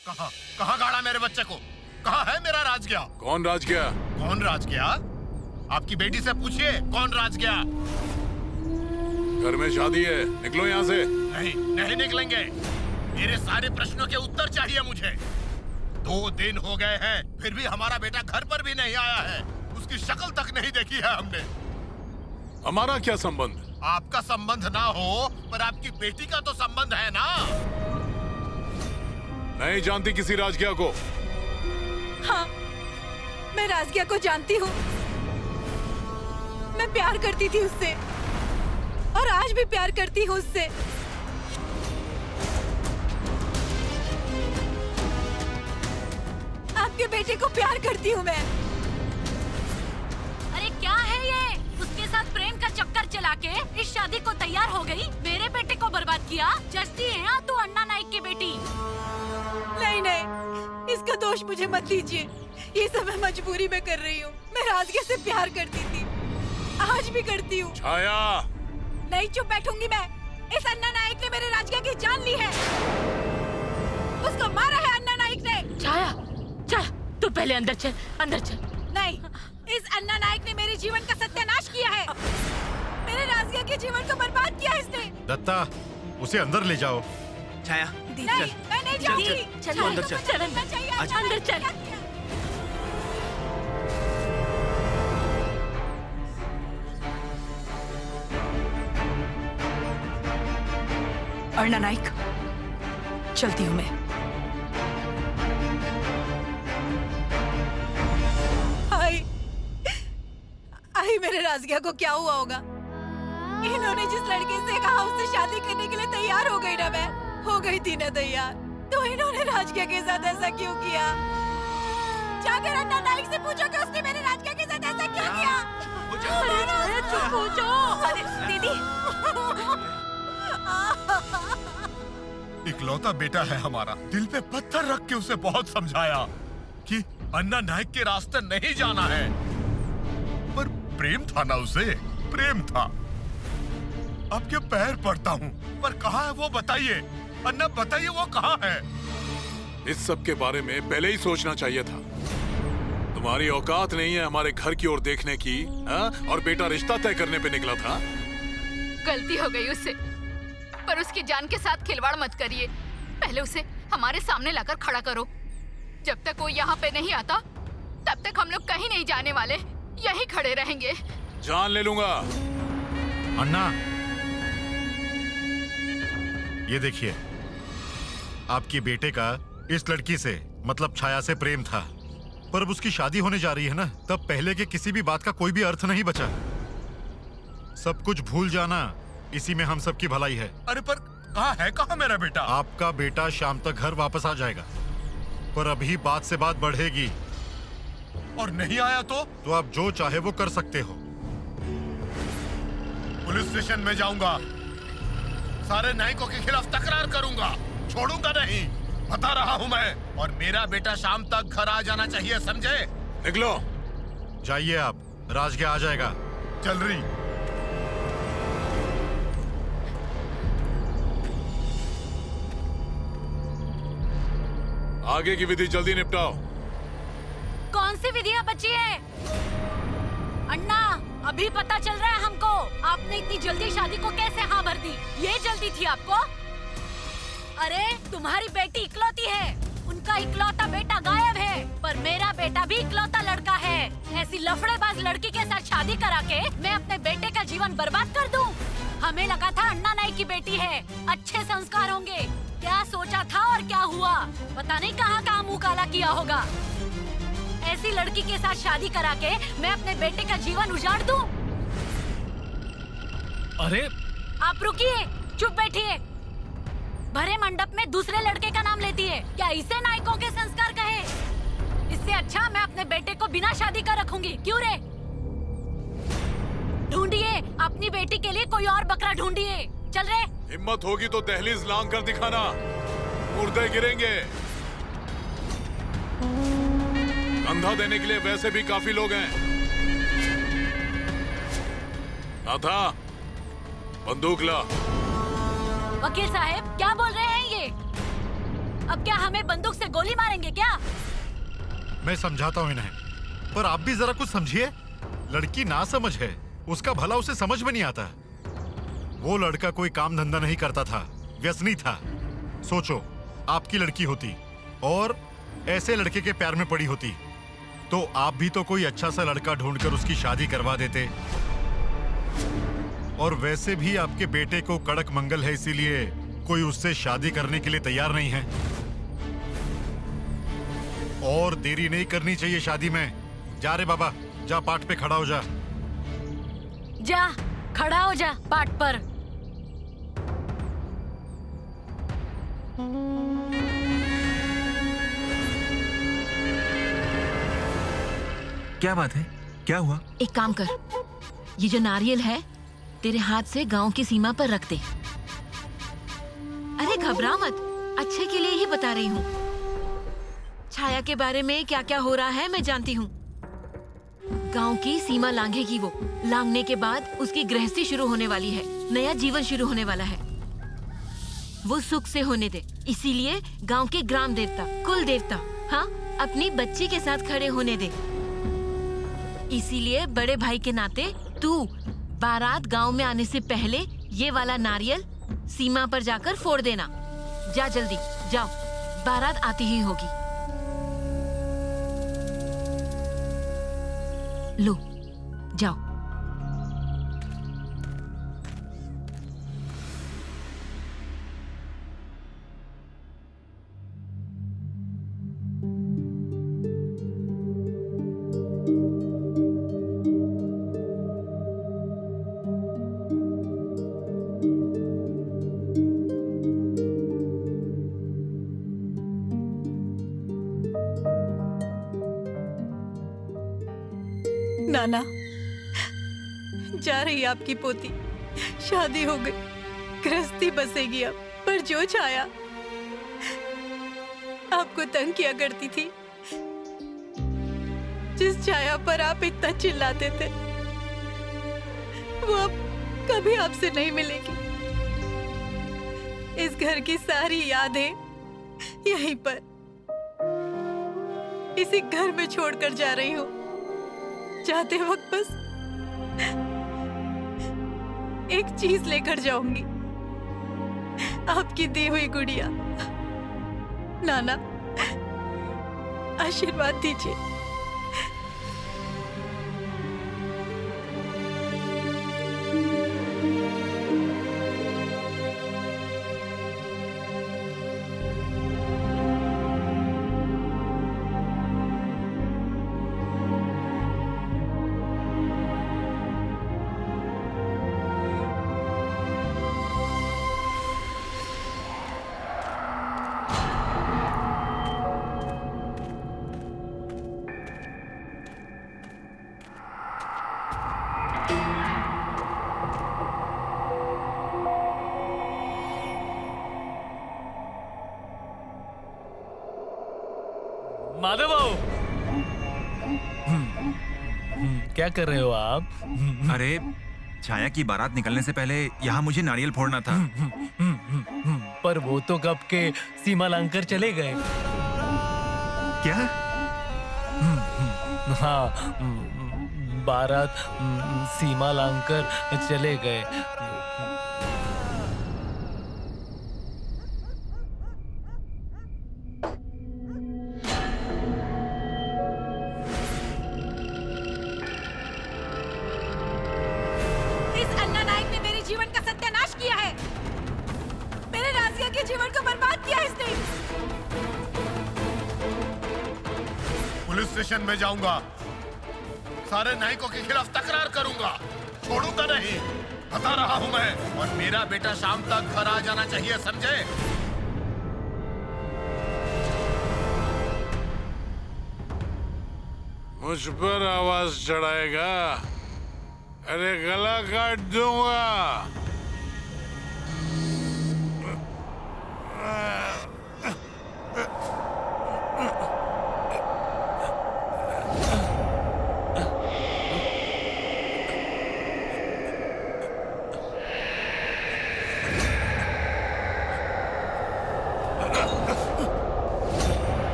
कहाँ कहाँ गाड़ा मेरे बच्चे को? कहाँ है मेरा राजगिया? कौन राजगिया? कौन राजगिया? आपकी बेटी से पूछिए कौन राजगिया? घर में शादी है, निकलो यहाँ से। नहीं नहीं निकलेंगे। मेरे सारे प्रश्नों के उत्तर चाहिए मुझे। 2 दिन हो गए हैं फिर भी हमारा बेटा घर पर भी नहीं आया है। उसकी शक्ल तक नहीं देखी है हमने। हमारा क्या संबंध? आपका संबंध ना हो पर आपकी बेटी का तो संबंध है ना। नहीं जानती किसी राजगिया को? हाँ, मैं राजगिया को जानती हूँ। मैं प्यार करती थी उससे और आज भी प्यार करती हूँ उससे। आपके बेटे को प्यार करती हूँ मैं। अरे क्या है ये? उसके साथ प्रेम का चक्कर चला के इस शादी को तैयार हो गई, मेरे बेटे को बर्बाद किया। जस्ती है तू अन्ना नाइक की बेटी। नहीं नहीं, इसका दोष मुझे मत दीजिए। ये सब मैं मजबूरी में कर रही हूँ। मैं राजगिया से प्यार करती थी, आज भी करती हूँ। छाया! नहीं चुप बैठूंगी मैं। इस अन्ना नाइक ने मेरे राजगिया की जान ली है। उसको मारा है अन्ना नाइक ने। छाया, छाया, तू पहले अंदर चल, अंदर चल। नहीं, इस अन्ना नाइक ने मेरे जीवन का सत्यानाश किया है। मेरे राजगिया के जीवन को बर्बाद किया है इसने। दत्ता, उसे अंदर ले जाओ। छाया, नहीं, मैं नहीं जाऊंगी। चल अंदर चल, चल अंदर चल। अन्ना नाइक, चलती हूँ मैं। आई मेरे राजगिया को क्या हुआ होगा? इन्होंने जिस लड़के से कहा उससे शादी करने के लिए तैयार हो गई ना मैं। हो गई थी ना तैयार, तो इन्होंने राजगिया के साथ ऐसा क्यों किया? जाकर अन्ना नाइक से पूछो कि उसने मेरे राजगिया के साथ ऐसा क्यों किया? अरे चुप हो जाओ। अरे दीदी, इकलौता बेटा है हमारा। दिल पे पत्थर रख के उसे बहुत समझाया कि अन्ना नाइक के रास्ते नहीं जाना है, पर प्रेम था ना उसे, प्रेम था। अब के पैर पड़ता हूँ, पर कहाँ है वो बताइए। अन्ना बताइए वो कहाँ है? इस सब के बारे में पहले ही सोचना चाहिए था। तुम्हारी औकात नहीं है हमारे घर की ओर देखने की, हा? और बेटा रिश्ता तय करने पे निकला था। गलती हो गई उससे, पर उसकी जान के साथ खिलवाड़ मत करिए। पहले उसे हमारे सामने लाकर खड़ा करो। जब तक वो यहाँ पे नहीं आता, तब तक हम लोग कहीं नहीं जाने वाले, यहीं खड़े रहेंगे। जान ले लूंगा। अन्ना, ये देखिए, आपकी बेटे का इस लड़की से मतलब छाया से प्रेम था, पर अब उसकी शादी होने जा रही है ना, तब पहले के किसी भी बात का कोई भी अर्थ नहीं बचा। सब कुछ भूल जाना, इसी में हम सबकी भलाई है। अरे पर कहाँ मेरा बेटा? आपका बेटा शाम तक घर वापस आ जाएगा, पर अभी बात से बात बढ़ेगी। और नहीं आया तो आप जो चाहे वो कर सकते हो। पुलिस स्टेशन में जाऊंगा, सारे नायकों के खिलाफ तकरार करूंगा, छोड़ूंगा नहीं, बता रहा हूं मैं। और मेरा बेटा शाम तक घर आ जाना चाहिए, समझे? निकलो। जाइए आप, राजगिया आ जाएगा। चल रही। आगे की विधि जल्दी निपटाओ। कौन सी विधियाँ बची है? अन्ना, अभी पता चल रहा है हमको, आपने इतनी जल्दी शादी को कैसे हाँ भर दी। ये जल्दी थी आपको? अरे तुम्हारी बेटी इकलौती है, उनका इकलौता बेटा गायब है, पर मेरा बेटा भी इकलौता लड़का है। ऐसी लफड़ेबाज लड़की के साथ शादी करा के मैं अपने बेटे का जीवन बर्बाद कर दूं? हमें लगा था अन्ना नाइक की बेटी है, अच्छे संस्कार होंगे। क्या सोचा था और क्या हुआ, पता नहीं कहाँ कहाँ मुँह काला किया होगा। ऐसी लड़की के साथ शादी करा के मैं अपने बेटे का जीवन उजाड़ दूं? अरे आप रुकिए, चुप बैठिए। भरे मंडप में दूसरे लड़के का नाम लेती है, क्या इसे नायकों के संस्कार कहे? इससे अच्छा मैं अपने बेटे को बिना शादी का रखूंगी। क्यों रे? ढूंढिए अपनी बेटी के लिए कोई और बकरा ढूंढिए। चल रे। हिम्मत होगी तो दहलीज लांग कर दिखाना, मुर्दे गिरेंगे। कंधा देने के लिए वैसे भी काफी लोग हैं। नाथा, बंदूक ला। वकील साहब क्या बोल रहे हैं ये? अब क्या हमें बंदूक से मैं समझाता हूँ इन्हें, पर आप भी जरा कुछ समझिए। लड़की ना समझ है, उसका भला उसे समझ में नहीं आता। वो लड़का कोई काम धंधा नहीं करता था, व्यसनी था। सोचो, आपकी लड़की होती और ऐसे लड़के के प्यार में पड़ी होती, तो आप भी तो कोई अच्छा सा लड़का ढूंढकर उसकी शादी करवा देते। और वैसे भी आपके बेटे को कड़क मंगल है, इसीलिए कोई उससे शादी करने के लिए तैयार नहीं है। और देरी नहीं करनी चाहिए शादी में। जा रे बाबा, जा पाठ पे खड़ा हो जा। जा खड़ा हो जा पाठ पर। क्या बात है? क्या हुआ? एक काम कर, ये जो नारियल है तेरे हाथ से गांव की सीमा पर रख दे। अरे घबरा मत, अच्छे के लिए ही बता रही हूँ। छाया के बारे में क्या क्या हो रहा है मैं जानती हूँ। गांव की सीमा लांघेगी वो। लांघने के बाद उसकी गृहस्थी शुरू होने वाली है, नया जीवन शुरू होने वाला है। वो सुख से होने दे। इसीलिए गांव के ग्राम देवता, कुल देवता, हाँ, अपनी बच्ची के साथ खड़े होने दे। इसीलिए बड़े भाई के नाते तू बारात गांव में आने से पहले ये वाला नारियल सीमा पर जाकर फोड़ देना। जा जल्दी जाओ, बारात आती ही होगी। लो जाओ। नाना, जा रही आपकी पोती, शादी हो गई, गृहस्थी बसेगी अब। पर जो छाया आपको तंग किया करती थी, जिस छाया पर आप इतना चिल्लाते थे, वो अब कभी आपसे नहीं मिलेगी। इस घर की सारी यादें यहीं पर, इसी घर में छोड़कर जा रही हूँ। जाते वक्त बस एक चीज लेकर जाऊंगी, आपकी दी हुई गुड़िया। नाना, आशीर्वाद दीजिए। माधव बाबू, क्या कर रहे हो आप? अरे छाया की बारात निकलने से पहले यहाँ मुझे नारियल फोड़ना था। पर वो तो कब के सीमा लांघकर चले गए। क्या? हाँ, बारात सीमा लांघकर चले गए। पुलिस स्टेशन में जाऊंगा, सारे नायकों के खिलाफ तकरार करूंगा, छोड़ूंगा नहीं, बता रहा हूं मैं। और मेरा बेटा शाम तक घर आ जाना चाहिए, समझे? मुझ पर आवाज चढ़ाएगा, अरे गला काट दूंगा।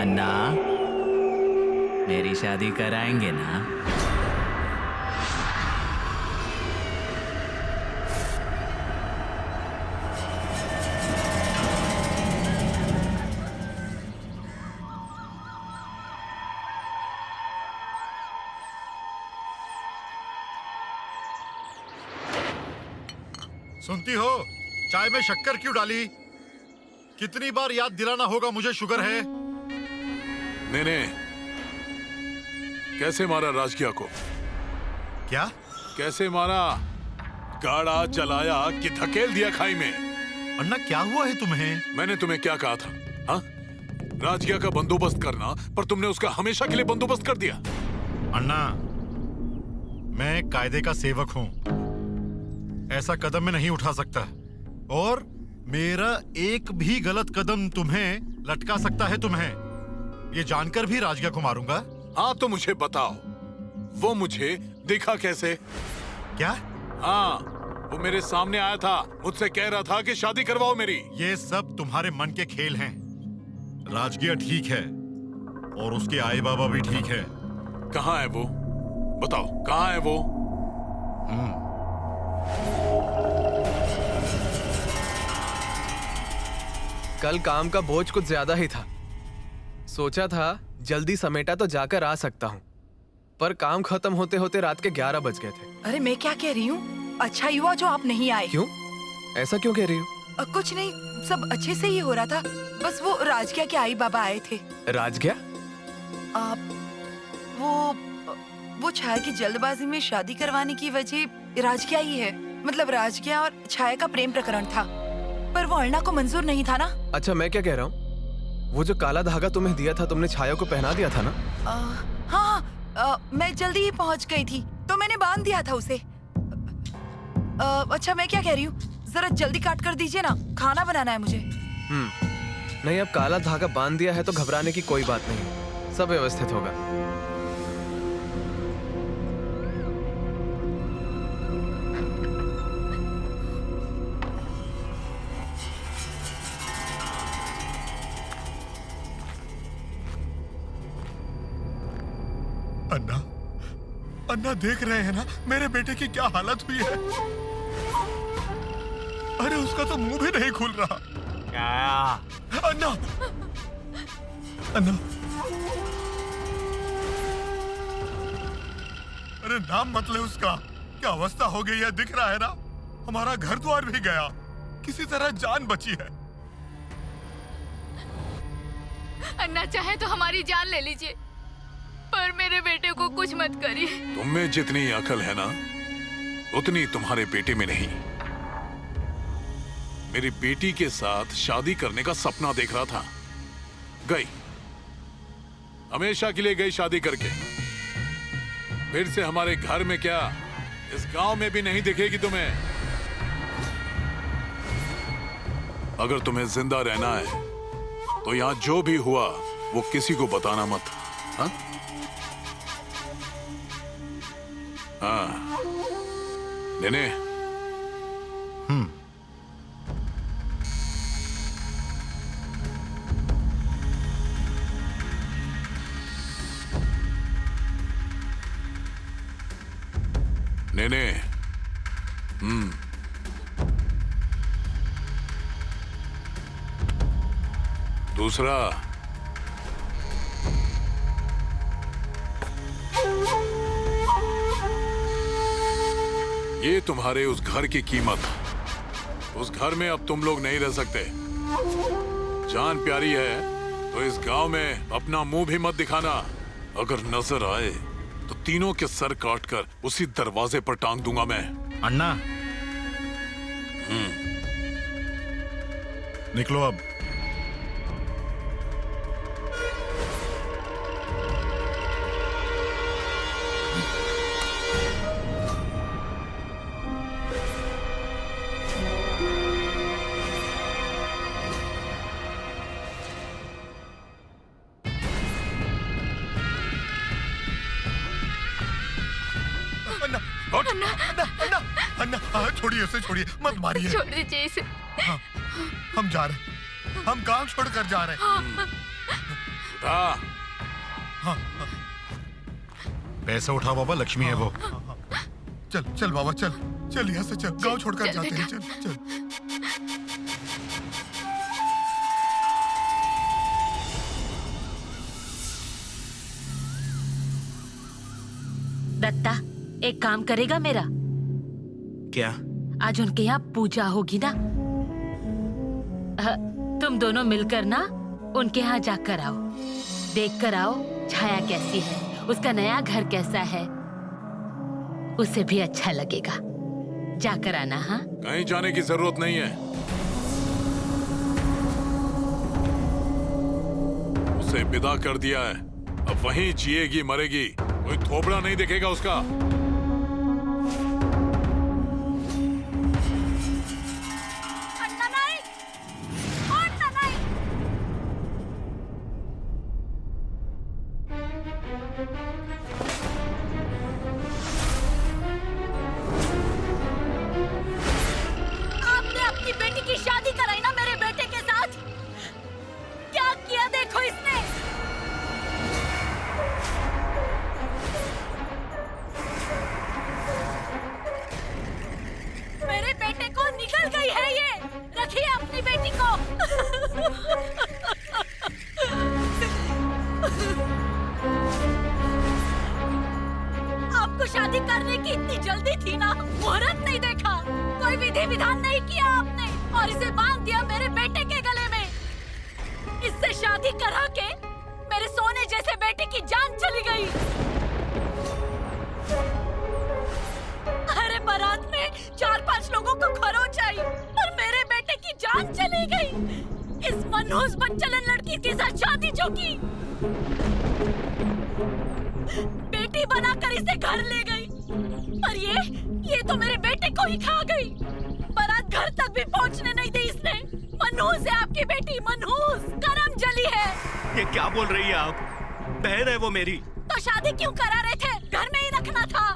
अन्ना, मेरी शादी कराएंगे ना? सुनती हो, चाय में शक्कर क्यों डाली? कितनी बार याद दिलाना होगा मुझे शुगर है? मैंने कैसे मारा राजकिया को? क्या? कैसे मारा? गाड़ा चलाया कि धकेल दिया खाई में? अन्ना क्या हुआ है तुम्हें? मैंने तुम्हें क्या कहा था? हाँ? राजकिया का बंदोबस्त करना, पर तुमने उसका हमेशा के लिए बंदोबस्त कर दिया। अन्ना, मैं कायदे का सेवक हूँ, ऐसा कदम मैं नहीं उठा सकता, और मेरा एक भी गलत कदम तुम्हें लटका सकता है। तुम्हें ये जानकर भी राजकिया को मारूंगा। हाँ तो मुझे बताओ, वो मुझे दिखा कैसे? क्या? हाँ, वो मेरे सामने आया था, मुझसे कह रहा था कि शादी करवाओ मेरी। ये सब तुम्हारे मन के खेल हैं। राजकिया ठीक है और उसके आई बाबा भी ठीक है। कहाँ है वो? बताओ, कहाँ है वो? कल काम का बोझ कुछ ज्यादा ही था। सोचा था जल्दी समेटा तो जाकर आ सकता हूँ, पर काम खत्म होते होते रात के 11 बज गए थे। अरे मैं क्या कह रही हूँ, अच्छा ही हुआ जो आप नहीं आए। क्यों? ऐसा क्यों कह रही हो? कुछ नहीं, सब अच्छे से ही हो रहा था। बस वो राजकिया के आई बाबा आए थे। राजकिया? वो छाया की जल्दबाजी में शादी करवाने की वजह राजकिया ही है। मतलब राजकिया और छाया का प्रेम प्रकरण था, पर वो अर्णा को मंजूर नहीं था ना। अच्छा, मैं क्या कह रहा हूँ, वो जो काला धागा तुम्हें दिया था, तुमने छाया को पहना दिया था ना? हाँ, मैं जल्दी ही पहुँच गई थी तो मैंने बांध दिया था उसे। अच्छा मैं क्या कह रही हूँ, जरा जल्दी काट कर दीजिए ना, खाना बनाना है मुझे। नहीं, अब काला धागा बांध दिया है तो घबराने की कोई बात नहीं, सब व्यवस्थित होगा। अन्ना, अन्ना देख रहे हैं ना मेरे बेटे की क्या हालत हुई है? अरे उसका तो मुंह भी नहीं खुल रहा। अन्ना, अन्ना, अरे नाम मत ले उसका, क्या अवस्था हो गई है दिख रहा है ना। हमारा घर द्वार भी गया, किसी तरह जान बची है। अन्ना चाहे तो हमारी जान ले लीजिए, पर मेरे बेटे को कुछ मत करिए। तुम में जितनी अकल है ना, उतनी तुम्हारे बेटे में नहीं। मेरी बेटी के साथ शादी करने का सपना देख रहा था, गई, हमेशा के लिए गई शादी करके। फिर से हमारे घर में क्या, इस गांव में भी नहीं दिखेगी तुम्हें। अगर तुम्हें जिंदा रहना है तो यहां जो भी हुआ वो किसी को बताना मत। हाँ? हाँ, नेने। नेने। दूसरा, ये तुम्हारे उस घर की कीमत। उस घर में अब तुम लोग नहीं रह सकते। जान प्यारी है तो इस गांव में अपना मुंह भी मत दिखाना। अगर नजर आए तो तीनों के सर काटकर उसी दरवाजे पर टांग दूंगा मैं। अन्ना, निकलो अब। अन्ना, अन्ना, अन्ना, अन्ना, हाँ, छोड़िए उसे, छोड़िए, मत मारिए। छोड़ दीजिए इसे। हाँ, हम जा रहे हैं, हम काम छोड़कर जा रहे हैं। उठा। पैसा उठा बाबा, लक्ष्मी है वो। चल चल बाबा, चल चल, यहाँ से चल, गांव छोड़कर जाते हैं, चल चल। दत्ता, एक काम करेगा मेरा? क्या? आज उनके यहाँ पूजा होगी ना, तुम दोनों मिलकर ना उनके यहाँ जाकर आओ, देख कर आओ छाया कैसी है, उसका नया घर कैसा है, उसे भी अच्छा लगेगा। जाकर आना। हाँ, कहीं जाने की जरूरत नहीं है। उसे विदा कर दिया है, अब वहीं जिएगी मरेगी, कोई थोबड़ा नहीं दिखेगा उसका। अन्ना नहीं, अन्ना नहीं। आपने अपनी बेटी की शादी कराई ना मेरे बेटे के साथ, क्या किया देखो इसने। मेरे बेटे को निकल गई है ये, रखिए अपनी बेटी को। आपको शादी करने की इतनी जल्दी थी ना, मुहूर्त नहीं देखा, कोई विधि विधान नहीं किया आपने, और इसे बांध दिया मेरे बेटे के गले में। इससे शादी करा के मेरे सोने जैसे बेटे की जान चली गई। अरे बारात में 4-5 लोगों को खरोच आई और मेरे बेटे की जान चली गई। इस मनहूस बदचलन लड़की के साथ शादी जो की, बेटी बनाकर इसे घर ले गई, और ये तो मेरे बेटे को ही खा गई। बारात घर तक भी पहुंचने नहीं दी इसने। मनहूस है आपकी बेटी, मनहूस, करम जली है। ये क्या बोल रही है आप? बहन है वो मेरी। तो शादी क्यों करा रहे थे? घर में ही रखना था।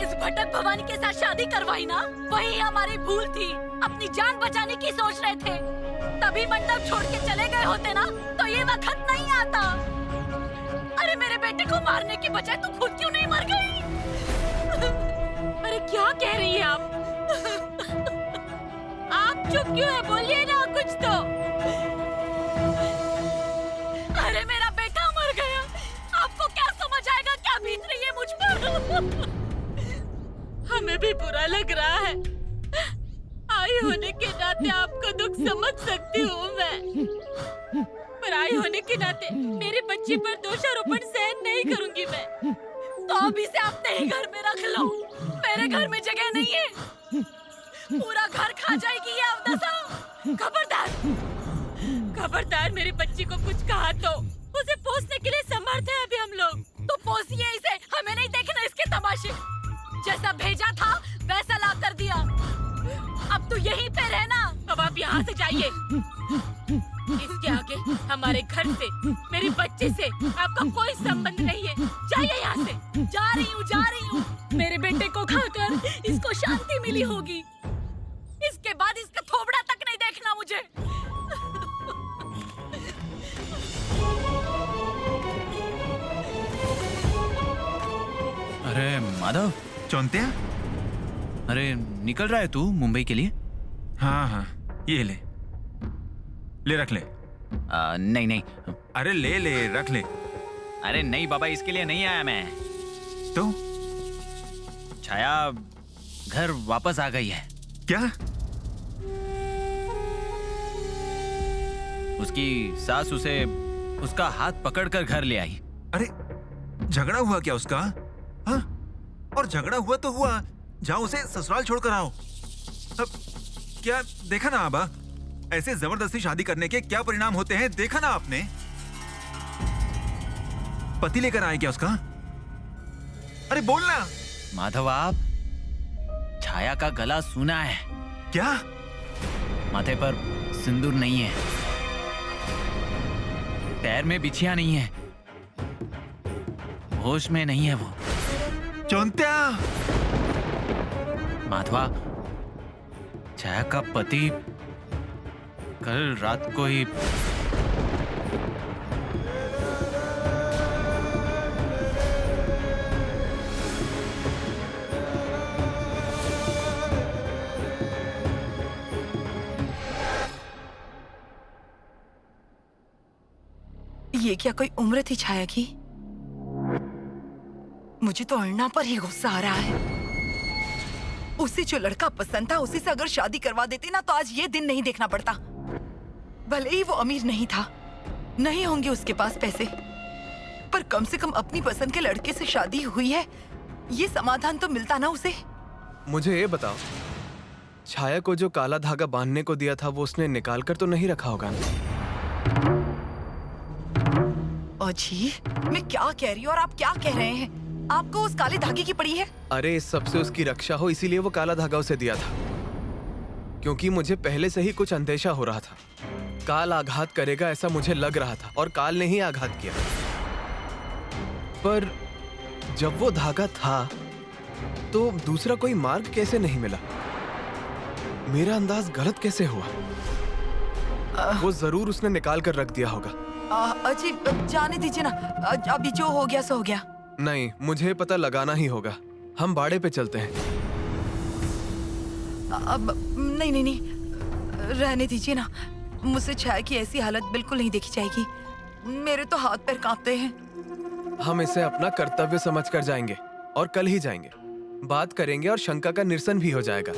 इस भटक भवानी के साथ शादी करवाई ना, वही हमारी भूल थी। अपनी जान बचाने की सोच रहे थे, तभी मंडप छोड़ के चले गए होते ना तो ये वक्त नहीं आता। अरे मेरे बेटे को मारने की बजाय तू खुद क्यों नहीं मर गई? अरे क्या कह रही है आप? आप चुप क्यों है? बोलिए ना कुछ तो। अरे मेरा बेटा मर गया, आपको क्या समझ आएगा क्या बीत रही है मुझ पर? हमें भी बुरा लग रहा है, आई होने के नाते आपका दुख समझ सकती हूँ मैं, पर आई होने के नाते मेरे बच्चे पर दोषारोपण सहन नहीं करूंगी मैं। तो अब इसे अपने ही घर में रख लो, मेरे घर में जगह नहीं है। पूरा घर खा जाएगी ये अवदसा। खबरदार, खबरदार, मेरे बच्ची को कुछ कहा तो उसे पोसने के लिए समर्थ है अभी हम लोग। तो पोसिए इसे, हमें नहीं देखना इसके तमाशे। जैसा भेजा था वैसा ला कर दिया, अब तो यहीं पे रहना। अब आप यहाँ से जाइए, इसके आगे हमारे घर से, मेरे बच्चे से आपका कोई संबंध नहीं है। जाइए यहाँ से। जा रही हूँ। मेरे बेटे को खाकर इसको शांति मिली होगी, इसके बाद इसका थोबड़ा तक नहीं देखना मुझे। अरे माधव, चौंतिया? अरे निकल रहा है तू मुंबई के लिए? हाँ हाँ, ये ले रख ले। नहीं नहीं। अरे ले रख ले। अरे नहीं बाबा, इसके लिए नहीं आया मैं। तो छाया घर वापस आ गई है। क्या? उसकी सास उसे उसका हाथ पकड़कर घर ले आई। अरे झगड़ा हुआ क्या उसका? हाँ? और झगड़ा हुआ तो हुआ, जाओ उसे ससुराल छोड़कर आओ। अब क्या देखा ना आबा, ऐसे जबरदस्ती शादी करने के क्या परिणाम होते हैं, देखा ना आपने? पति लेकर आए क्या उसका? अरे बोलना। माधव, आप छाया का गला सूना है। क्या? माथे पर सिंदूर नहीं है, पैर में बिछिया नहीं है, होश में नहीं है वो। चौंत्या! माधवा, छाया का पति कल रात को ही ये क्या कोई उम्र थी छाया की? मुझे तो अर्णा पर ही गुस्सा आ रहा है। उसे जो लड़का पसंद था उसी से अगर शादी करवा देती ना तो आज ये दिन नहीं देखना पड़ता। भले ही वो अमीर नहीं था, नहीं होंगे उसके पास पैसे, पर कम से कम अपनी पसंद के लड़के से शादी हुई है, ये समाधान तो मिलता ना उसे। मुझे ये बताओ, छाया को जो काला धागा बांधने को दिया था वो उसने निकाल कर तो नहीं रखा होगा ना? अजी, मैं क्या कह रही हूँ और आप क्या कह रहे हैं? आपको उस काले धागे की पड़ी है? अरे इस सबसे उसकी रक्षा हो इसीलिए वो काला धागा उसे दिया था, क्योंकि मुझे पहले से ही कुछ अंदेशा हो रहा था। काल आघात करेगा ऐसा मुझे लग रहा था और काल ने ही आघात किया। पर जब वो धागा था तो दूसरा कोई मार्ग कैसे नहीं मिला? मेरा अंदाज गलत कैसे हुआ? वो जरूर उसने निकाल कर रख दिया होगा। अजी जाने दीजिए ना, अभी जो हो गया सो हो गया। नहीं, मुझे पता लगाना ही होगा। हम बाड़े पे चलते हैं। अब नहीं, रहने दीजिए ना। मुझसे छाया की ऐसी हालत बिल्कुल नहीं देखी जाएगी। मेरे तो हाथ पैर कांपते हैं। हम इसे अपना कर्तव्य समझकर जाएंगे और कल ही जाएंगे। बात करेंगे और शंका का निरसन भी हो जाएगा।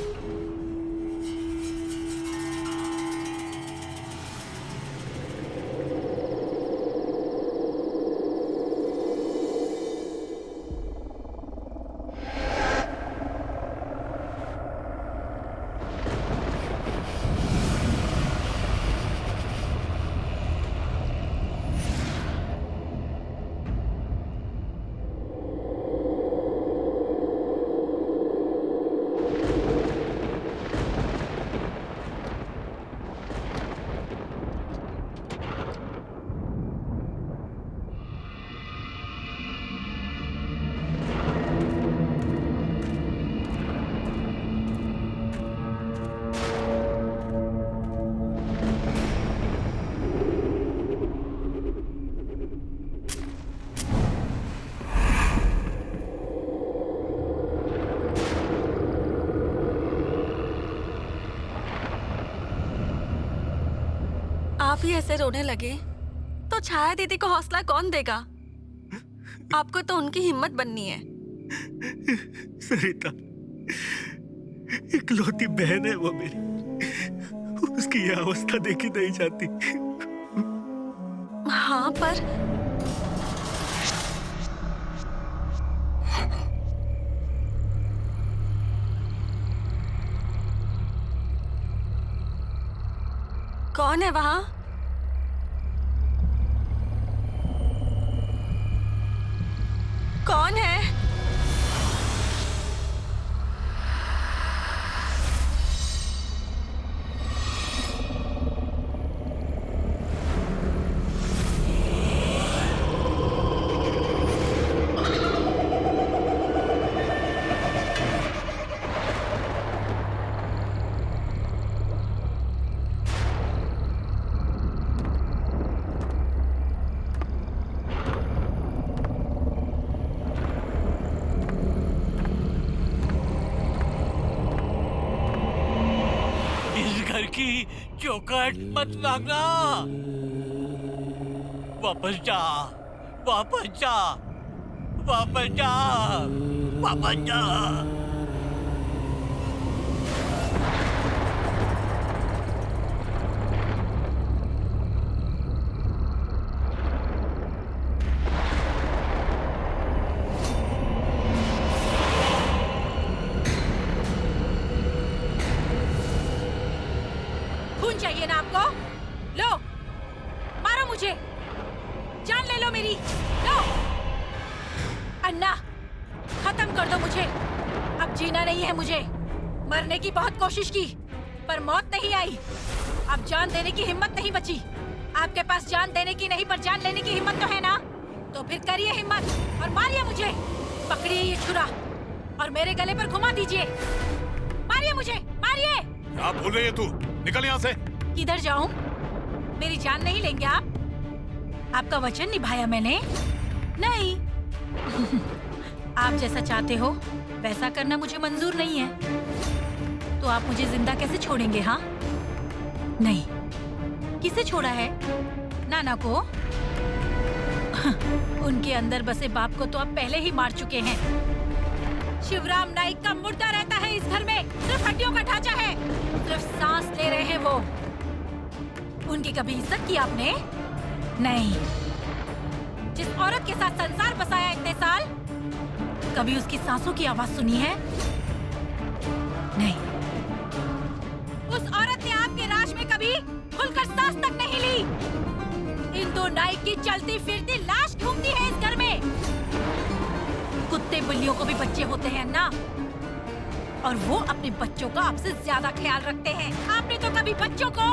आप ही ऐसे रोने लगे तो छाया दीदी को हौसला कौन देगा? आपको तो उनकी हिम्मत बननी है। सरिता इकलौती बहन है वो मेरी, उसकी ये अवस्था देखी नहीं जाती। हाँ पर कौन है वहां? कौन है? की चौखट मत भागना। वापस जा, वापस जा, वापस जा, वापस जा। चाहिए ना आपको? लो, मारो मुझे, जान ले लो मेरी, लो। अन्ना, खत्म कर दो मुझे, अब जीना नहीं है मुझे। मरने की बहुत कोशिश की, पर मौत नहीं आई। अब जान देने की हिम्मत नहीं बची। आपके पास जान देने की नहीं पर जान लेने की हिम्मत तो है ना? तो फिर करिए हिम्मत और मारिए मुझे। पकड़िए ये छुरा और मेरे गले पर घुमा दीजिए। मारिए मुझे, मारिए। क्या बोल रही है तू? निकल यहाँ से। किधर जाऊं? मेरी जान नहीं लेंगे आप? आपका वचन निभाया मैंने। नहीं। आप जैसा चाहते हो वैसा करना मुझे मंजूर नहीं है। तो आप मुझे जिंदा कैसे छोड़ेंगे? हाँ, नहीं। किसे छोड़ा है? नाना को? उनके अंदर बसे बाप को तो आप पहले ही मार चुके हैं। शिवराम नाइक का मुर्दा रहता है इस घर में, सिर्फ हड्डियों का ढांचा है, सिर्फ सांस ले रहे हैं वो। उनकी कभी इज्जत की आपने? नहीं। जिस औरत के साथ संसार बसाया इतने साल, कभी उसकी सांसों की आवाज सुनी है? नहीं। उस औरत ने आपके राज में कभी खुलकर सांस तक नहीं ली। इन दो नाइक की चलती फिरती लाश घूमती है इस घर में। कुत्ते बिल्लियों को भी बच्चे होते हैं ना, और वो अपने बच्चों का आपसे ज्यादा ख्याल रखते हैं। आपने तो कभी बच्चों को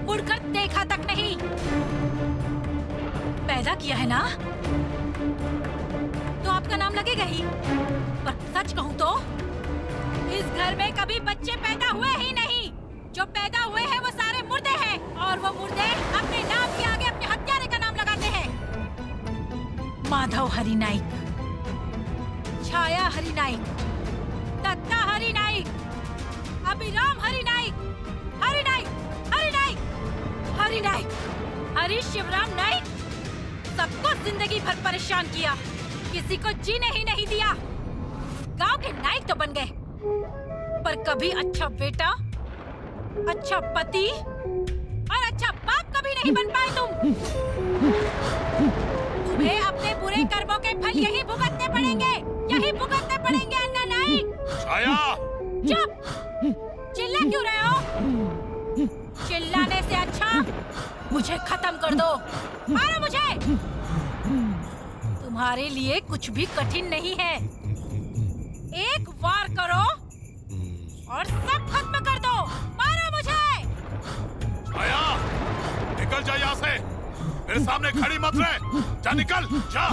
मुड़कर देखा तक नहीं। पैदा किया है ना, तो आपका नाम लगेगा ही। पर सच कहूँ तो इस घर में कभी बच्चे पैदा हुए ही नहीं। जो पैदा हुए हैं वो सारे मुर्दे हैं, और वो मुर्दे अपने नाम के आगे अपने हत्यारे का नाम लगाते हैं। माधव हरि नाइक, छाया हरि नाइक, दत्ता हरि नाइक, अभिराम हरि नाइक, हरि नाइक, हरि नाइक, हरि नाइक, हरि शिवराम नाइक। सबको जिंदगी भर परेशान किया, किसी को जीने ही नहीं दिया। गांव के नाइक तो बन गए, पर कभी अच्छा बेटा, अच्छा पति और अच्छा बाप कभी नहीं बन पाए तुम। तुम्हें अपने बुरे कर्मों के फल यही भुगतने पड़ेंगे, यही भुगतने पड़ेंगे अन्ना नाइक। छाया! चुप! चिल्ला क्यों रहे हो? चिल्लाने से अच्छा मुझे खत्म कर दो। मारो मुझे। तुम्हारे लिए कुछ भी कठिन नहीं है। एक वार करो और सब खत्म कर दो। मारो मुझे। छाया! निकल जा यहाँ से। मेरे सामने खड़ी मत रहे। जा निकल, जा।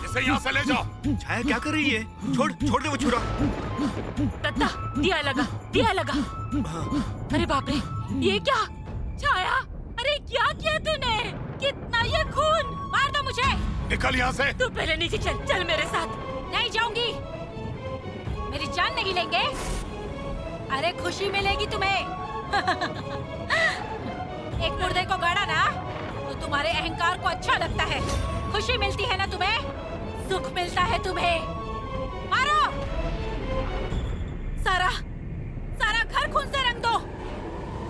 इसे यहाँ से ले जाओ। छाया क्या कर रही है? छोड़ दे वो छुरा। दत्ता, दिया लगा, दिया लगा। अरे बाप रे, ये क्या? छाया, अरे क्या किया तूने? कितना ये खून! मार दो मुझे। निकल यहाँ से। तू पहले नीचे चल, चल मेरे साथ। नहीं जाऊंगी। मेरी जान नहीं लेंगे? अरे खुशी मिलेगी तुम्हें। एक मुर्दे को गाड़ा ना, तो तुम्हारे अहंकार को अच्छा लगता है। खुशी मिलती है ना तुम्हें, सुख मिलता है तुम्हें। मारो। सारा घर खून से रंग दो।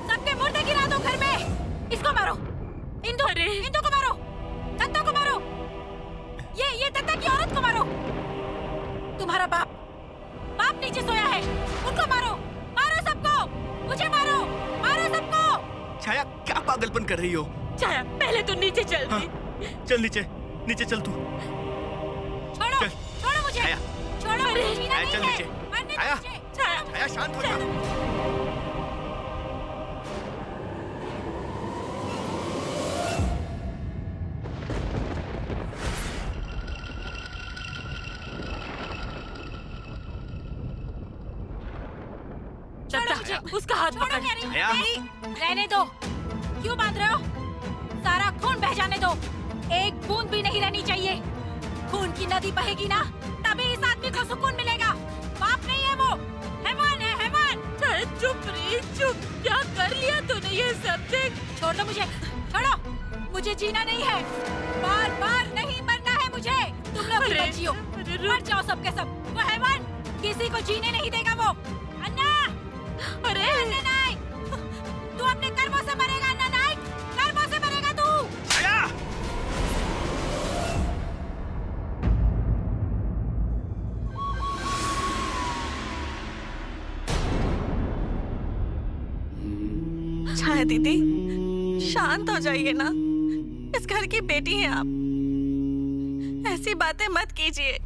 सबके मुर्दे गिरा दो घर में। इसको मारो। इंदु को मारो। दत्ता को मारो। ये दत्ता की औरत को मारो। तुम्हारा बाप नीचे सोया है, उनको मारो। मारो सबको। मुझे मारो। मारो सबको। छाया क्या पागलपन कर रही हो? छाया, पहले तू नीचे चल। हाँ, चल नीचे चल तू। छोड़ो मुझे। छाया, छोड़ो मुझे। जीना छाया, नहीं चल है। नीचे। मरने दो छाया, मुझे। छाया शांत हो जा। दत्ता, उसका हाथ पकड़। छाया। रहने दो। क्यों बांध रहे हो? सारा खून बह जाने दो। एक बूंद भी नहीं रहनी चाहिए। खून की नदी बहेगी ना, तभी इस आदमी को सुकून मिलेगा। बाप नहीं है वो, हैवान है, हैवान। चुप रे, चुप। क्या कर लिया तूने ये सब? देख। छोड़ दो मुझे। छोड़ो। मुझे जीना नहीं है। बार नहीं मरना है मुझे। तुम लोग ही मत जियो। मर जाओ सबके सब। वो हैवान किसी को जीने नहीं देगा वो। अन्ना! अरे अन्ना नाइक! तू अपने कर्मों से मरेगा अन्ना नाइक। कर्मों से मरेगा तू। छाया! छाया दीदी, शांत हो जाइए ना। इस घर की बेटी हैं आप। ऐसी बातें मत कीजिए।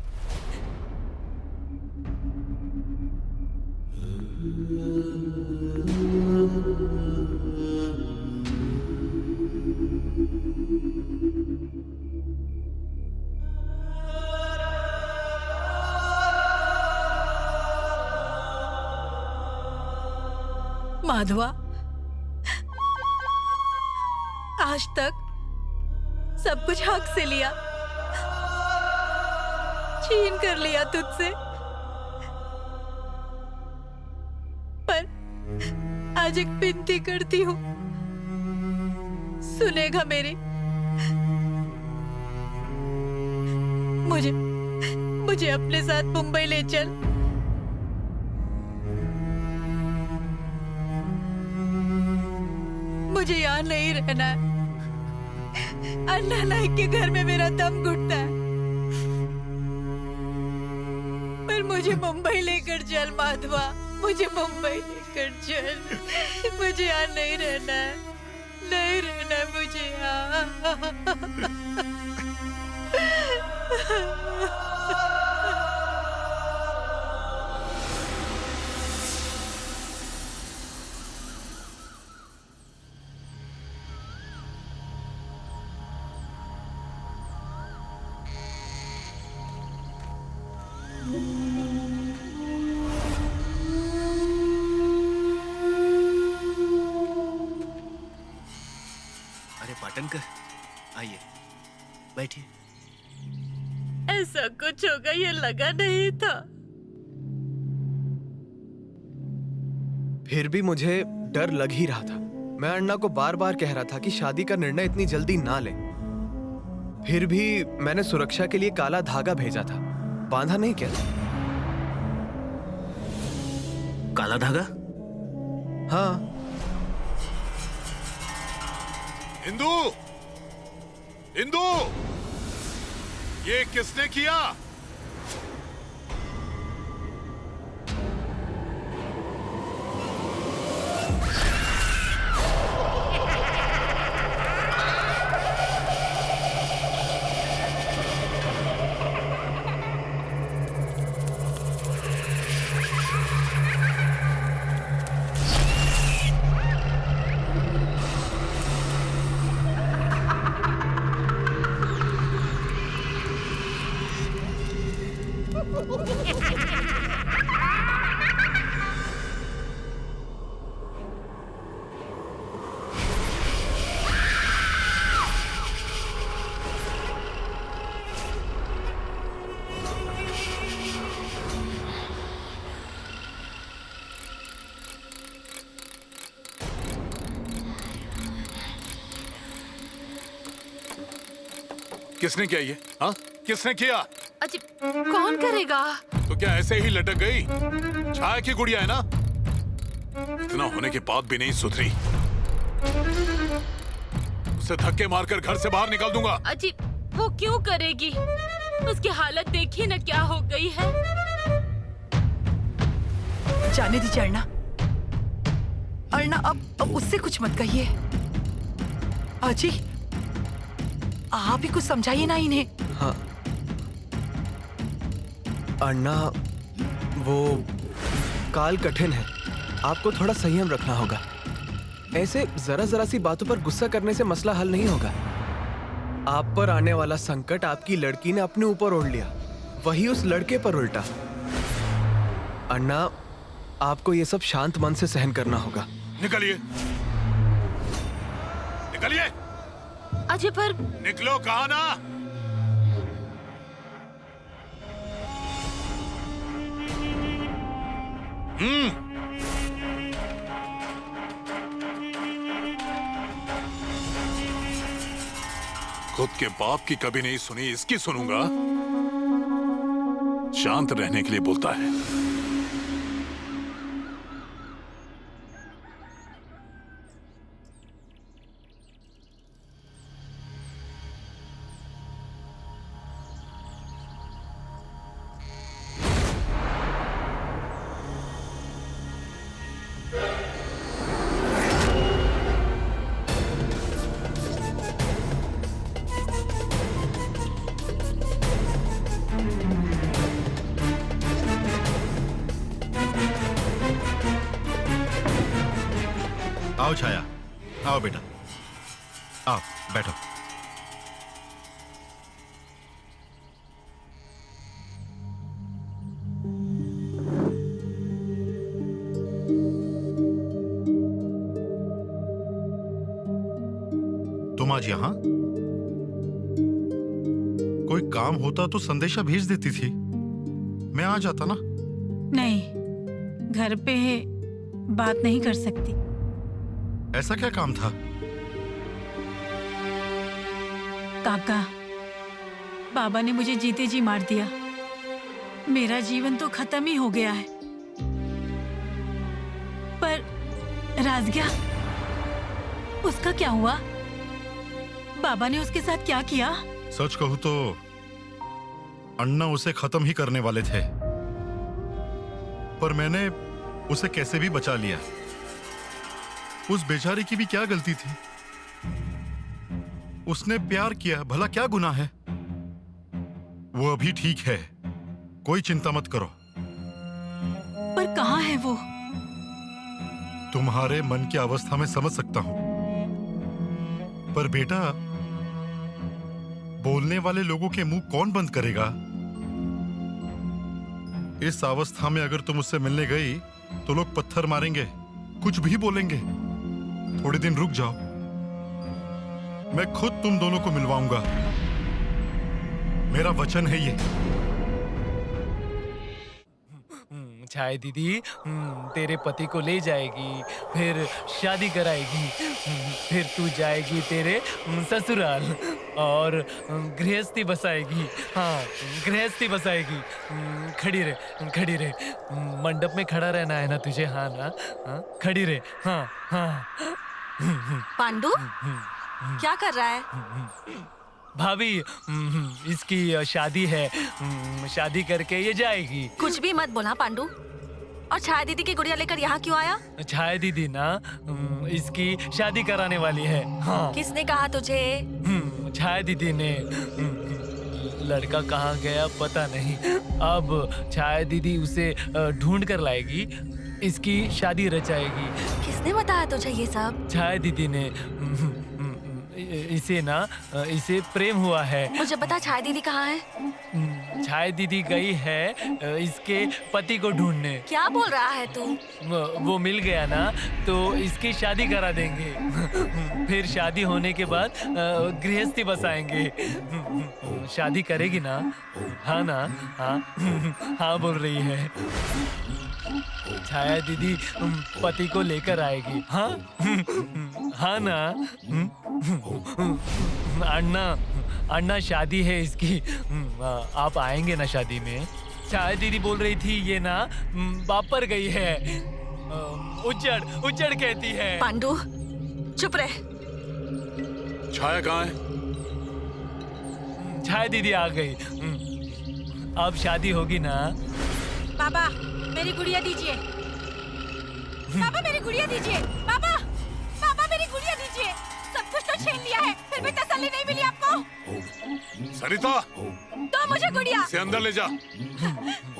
माधवा, आज तक सब कुछ हक से लिया, छीन कर लिया तुझसे, पर आज एक विनती करती हूँ, सुनेगा मेरी? मुझे अपने साथ मुंबई ले चल। मुझे यहाँ नहीं रहना है। अन्ना नाइक के घर में मेरा दम घुटता है, पर मुझे मुंबई लेकर चल माधवा, मुझे मुंबई लेकर चल। मुझे यहाँ नहीं रहना है, नहीं रहना है मुझे यहाँ। अरे पाटनकर, आइए बैठिए। ऐसा कुछ होगा ये लगा नहीं था। फिर भी मुझे डर लग ही रहा था। मैं अन्ना को बार बार कह रहा था कि शादी का निर्णय इतनी जल्दी ना ले। फिर भी मैंने सुरक्षा के लिए काला धागा भेजा था, बांधा नहीं क्या? काला धागा? हाँ। इंदु, इंदु, ये किसने किया? किसने किया ये? हाँ, किसने किया? अजी कौन करेगा? तो क्या ऐसे ही लटक गई? छाया की गुड़िया है ना? इतना होने के बाद भी नहीं सुधरी। उसे धक्के मारकर घर से बाहर निकाल दूंगा। अजी वो क्यों करेगी? उसकी हालत देखिए ना क्या हो गई है। जाने दीजिए अर्णा। अर्णा अब उससे कुछ मत कहिए। अजी आप ही कुछ समझाइए ना इन्हें। हाँ अन्ना, वो काल कठिन है, आपको थोड़ा संयम रखना होगा। ऐसे जरा जरा सी बातों पर गुस्सा करने से मसला हल नहीं होगा। आप पर आने वाला संकट आपकी लड़की ने अपने ऊपर ओढ़ लिया, वही उस लड़के पर उल्टा। अन्ना, आपको ये सब शांत मन से सहन करना होगा। निकलिए, निकलिए। अजय पर निकलो, कहा ना। खुद के बाप की कभी नहीं सुनी, इसकी सुनूंगा। शांत रहने के लिए बोलता है। आओ छाया, आओ बेटा, आओ बैठो। तुम आज यहाँ? कोई काम होता तो संदेशा भेज देती थी, मैं आ जाता ना। नहीं, घर पे बात नहीं कर सकती। ऐसा क्या काम था? काका, बाबा ने मुझे जीते जी मार दिया। मेरा जीवन तो खत्म ही हो गया है। पर राजग्या, उसका क्या हुआ? बाबा ने उसके साथ क्या किया? सच कहूं तो अन्ना उसे खत्म ही करने वाले थे, पर मैंने उसे कैसे भी बचा लिया। उस बेचारी की भी क्या गलती थी? उसने प्यार किया, भला क्या गुनाह है? वो अभी ठीक है, कोई चिंता मत करो। पर कहाँ है वो? तुम्हारे मन की अवस्था में समझ सकता हूं, पर बेटा, बोलने वाले लोगों के मुंह कौन बंद करेगा? इस अवस्था में अगर तुम उससे मिलने गई तो लोग पत्थर मारेंगे, कुछ भी बोलेंगे। थोड़े दिन रुक जाओ, मैं खुद तुम दोनों को मिलवाऊंगा। मेरा वचन है ये। छाया दीदी तेरे पति को ले जाएगी, फिर शादी कराएगी, फिर तू जाएगी तेरे ससुराल और गृहस्थी बसाएगी। हाँ, गृहस्थी बसाएगी। खड़ी रहे, मंडप में खड़ा रहना है ना तुझे? हाँ ना? हाँ, खड़ी रहे। हाँ हाँ। पांडु क्या कर रहा है? भाभी, इसकी शादी है, शादी करके ये जाएगी। कुछ भी मत बोला पांडु। और छाया दीदी की गुड़िया लेकर यहाँ क्यों आया? छाया दीदी ना इसकी शादी कराने वाली है। हाँ। किसने कहा तुझे? छाया दीदी ने। लड़का कहाँ गया पता नहीं। अब छाया दीदी उसे ढूंढ कर लाएगी, इसकी शादी रचाएगी। किसने बताया तुझे ये सब? छाया दीदी ने। इसे प्रेम हुआ है। मुझे बता, छाया दीदी कहाँ है? छाया दीदी गई है इसके पति को ढूंढने। क्या बोल रहा है तू? वो मिल गया ना तो इसकी शादी करा देंगे। फिर शादी होने के बाद गृहस्थी बसाएंगे। शादी करेगी ना? हाँ ना? हाँ हाँ बोल रही है। छाया दीदी पति को लेकर आएगी। हाँ हाँ ना? अन्ना शादी है इसकी। आप आएंगे ना शादी में? छाया दीदी बोल रही थी ये ना बाप पर गई है। उज्जड़ कहती है। पांडु चुप रहे। छाया कहाँ है? छाया दीदी आ गई। अब शादी होगी ना? बाबा मेरी गुड़िया दीजिए। बाबा मेरी गुड़िया दीजिए। बाबा मेरी गुड़िया दीजिए। सब कुछ तो छीन लिया है, फिर भी तसल्ली नहीं मिली आपको? सरिता, दो मुझे गुड़िया। से अंदर ले जा।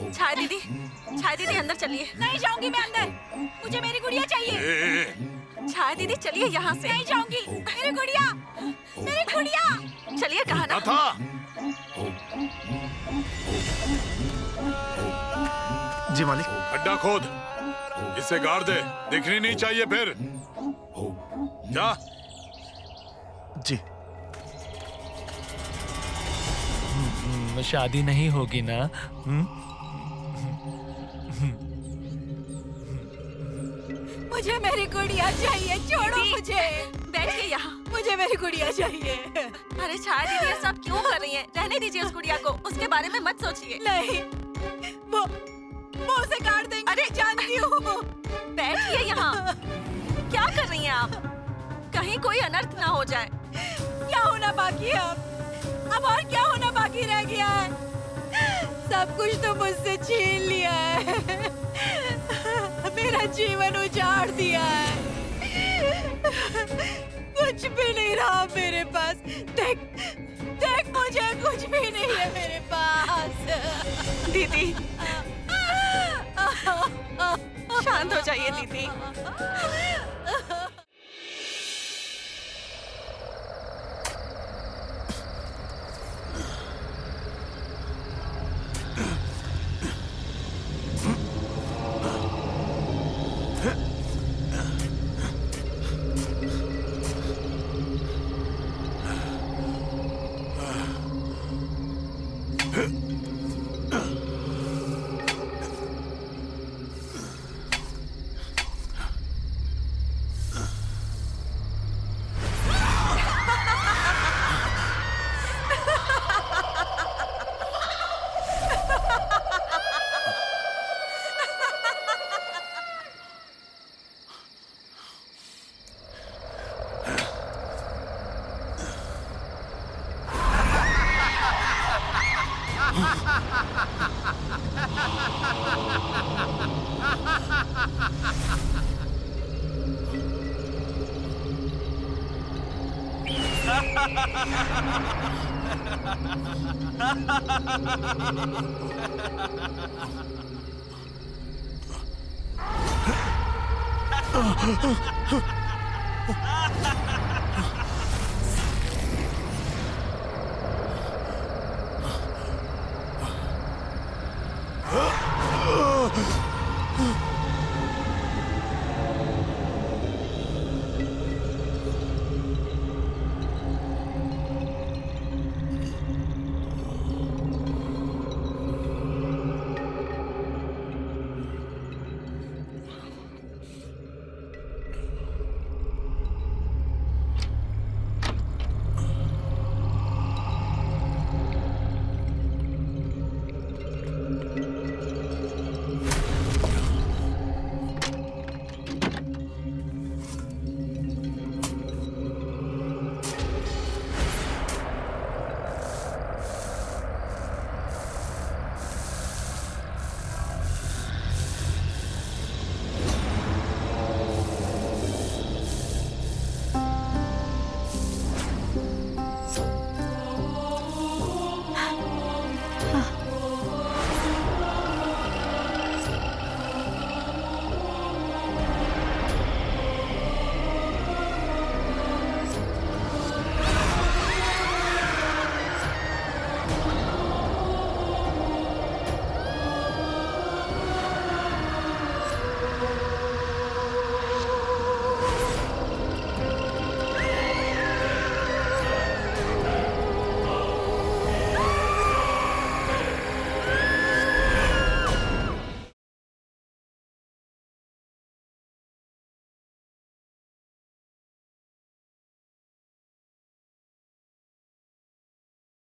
छाया दीदी अंदर चलिए। नहीं जाऊंगी मैं अंदर, मुझे मेरी गुड़िया चाहिए। छाया दीदी चलिए यहाँ से। नहीं जाऊंगी। मेरी गुड़िया। चलिए कहा ना। था। जी मालिक। खड्डा खोद, इसे गाड़ दे, दिखनी नहीं चाहिए फिर। जा। जी। शादी नहीं होगी ना? मुझे मेरी गुड़िया चाहिए। छोड़ो मुझे। बैठिए यहाँ। मुझे मेरी गुड़िया चाहिए। अरे छाया दीदी ये सब क्यों कर रही हैं? रहने दीजिए उस गुड़िया को, उसके बारे में मत सोचिए। नहीं, वो उसे काट देंगे। अरे जानती हूँ। बैठिए यहाँ। क्या कर रही हैं आप? कहीं कोई अनर्थ ना हो जाए। क्या होना बाकी है अब और क्या होना बाकी रह गया है? सब कुछ तो मुझसे छीन लिया है। मेरा जीवन उजाड़ दिया है। कुछ भी नहीं रहा मेरे पास। देख मुझे कुछ भी नहीं है मेरे पास। दीदी शांत हो जाइए दीदी।